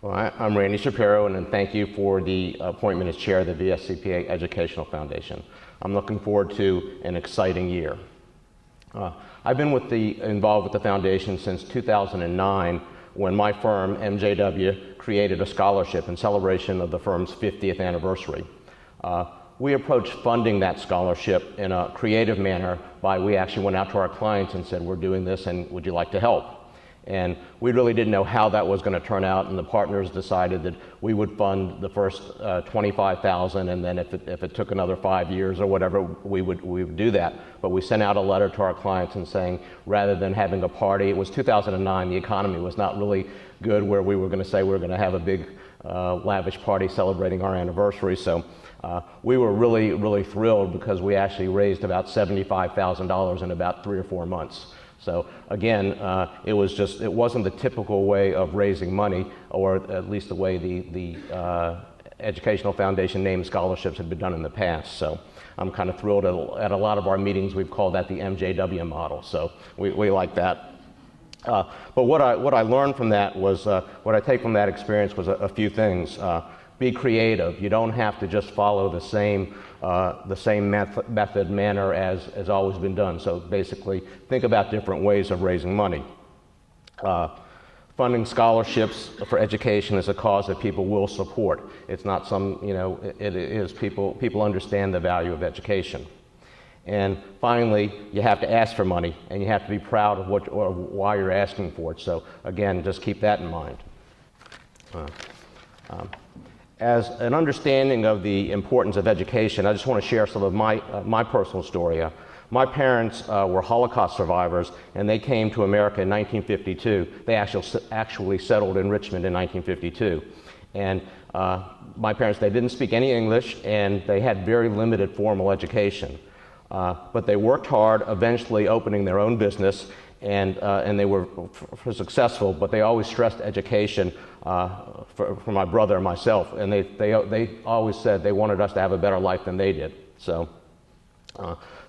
Well, I'm Randy Shapiro, and thank you for the appointment as chair of the VSCPA Educational Foundation. I'm looking forward to an exciting year. I've been involved with the foundation since 2009, when my firm, MJW, created a scholarship in celebration of the firm's 50th anniversary. We approached funding that scholarship in a creative manner we actually went out to our clients and said, we're doing this and would you like to help? And we really didn't know how that was going to turn out, and the partners decided that we would fund the first $25,000, and then if it took another 5 years or whatever, we would do that. But we sent out a letter to our clients and saying, rather than having a party, it was 2009, the economy was not really good where we were going to say we were going to have a big lavish party celebrating our anniversary. So we were really, really thrilled because we actually raised about $75,000 in about 3 or 4 months. So again, it wasn't the typical way of raising money, or at least the way the Educational Foundation named scholarships had been done in the past. So I'm kind of thrilled at a lot of our meetings we've called that the MJW model. So we like that. But what I learned from that was, what I take from that experience was a few things. Be creative. You don't have to just follow the same manner as always been done. So basically, think about different ways of raising money. Funding scholarships for education is a cause that people will support. It's not it is people understand the value of education. And finally, you have to ask for money, and you have to be proud of why you're asking for it. So again, just keep that in mind. As an understanding of the importance of education, I just want to share some of my personal story. My parents were Holocaust survivors, and they came to America in 1952. They actually settled in Richmond in 1952. And my parents, they didn't speak any English, and they had very limited formal education. But they worked hard, eventually opening their own business, and they were successful, but they always stressed education for my brother and myself, and they always said they wanted us to have a better life than they did. So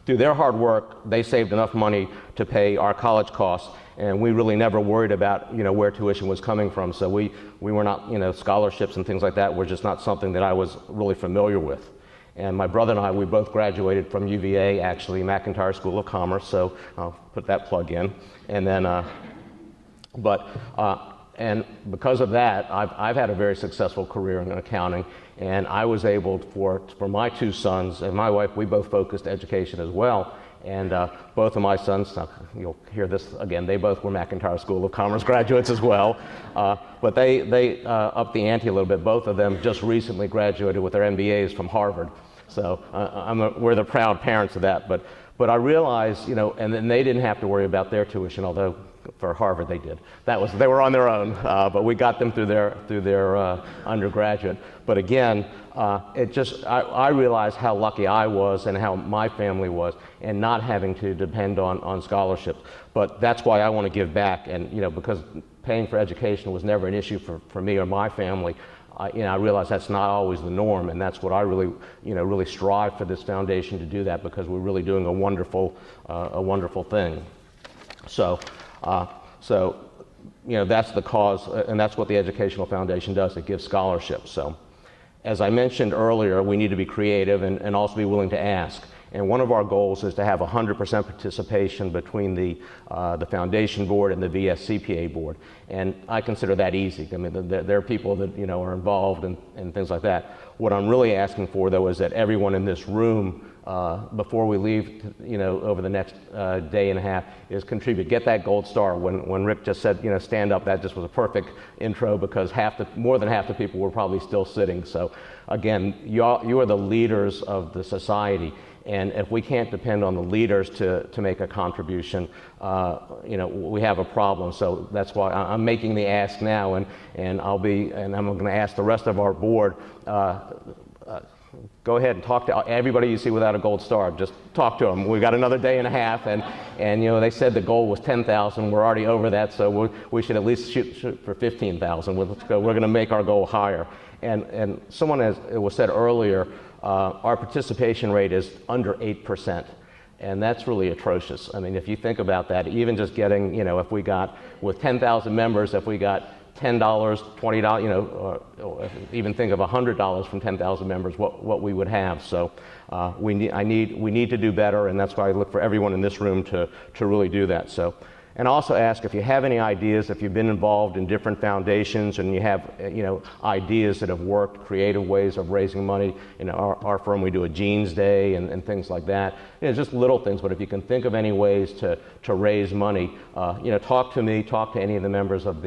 through their hard work, they saved enough money to pay our college costs, and we really never worried about where tuition was coming from. So we were not, scholarships and things like that were just not something that I was really familiar with. And my brother and I, we both graduated from UVA, actually, McIntire School of Commerce, so I'll put that plug in. And then, and because of that, I've had a very successful career in accounting, and I was able, for my 2 sons and my wife, we both focused education as well. And both of my sons, you'll hear this again, they both were McIntire School of Commerce graduates as well. But they upped the ante a little bit. Both of them just recently graduated with their MBAs from Harvard. So we're the proud parents of that. But I realized, and then they didn't have to worry about their tuition, although for Harvard they did. They were on their own, but we got them through their undergraduate. But again, I realized how lucky I was and how my family was, and not having to depend on scholarships. But that's why I want to give back, and because paying for education was never an issue for me or my family. I realize that's not always the norm, and that's what I really, really strive for this foundation to do that, because we're really doing a wonderful thing. So that's the cause, and that's what the Educational Foundation does. It gives scholarships. So, as I mentioned earlier, we need to be creative and also be willing to ask. And one of our goals is to have 100% participation between the foundation board and the VSCPA board. And I consider that easy. I mean, there are people that are involved and things like that. What I'm really asking for, though, is that everyone in this room, before we leave, over the next day and a half, is contribute. Get that gold star. When Rick just said, stand up, that just was a perfect intro, because more than half the people were probably still sitting. So again, you are the leaders of the society. And if we can't depend on the leaders to make a contribution, we have a problem. So that's why I'm making the ask now, and I'm going to ask the rest of our board. Go ahead and talk to everybody you see without a gold star. Just talk to them. We got another day and a half, and they said the goal was 10,000. We're already over that, so we should at least shoot for 15,000. Let's go. We're going to make our goal higher. And someone, as it was said earlier, our participation rate is under 8%, and that's really atrocious. I mean, if you think about that, even just getting, if we got, with 10,000 members, if we got $10, $20, you know, or even think of $100 from 10,000 members, what we would have. So we need to do better, and that's why I look for everyone in this room to really do that. So, and also ask if you have any ideas, if you've been involved in different foundations and you have, you know, ideas that have worked, creative ways of raising money. You know, our firm, we do a Jeans Day and things like that. You know, just little things, but if you can think of any ways to raise money, you know, talk to me, talk to any of the members of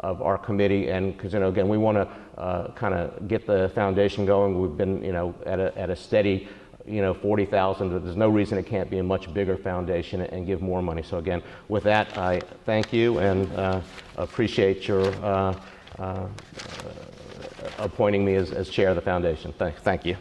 our committee, and because, you know, again, we want to kind of get the foundation going. We've been, you know, at a steady, you know, 40,000. There's no reason it can't be a much bigger foundation and give more money. So again, with that, I thank you and appreciate your appointing me as chair of the foundation. Thank you.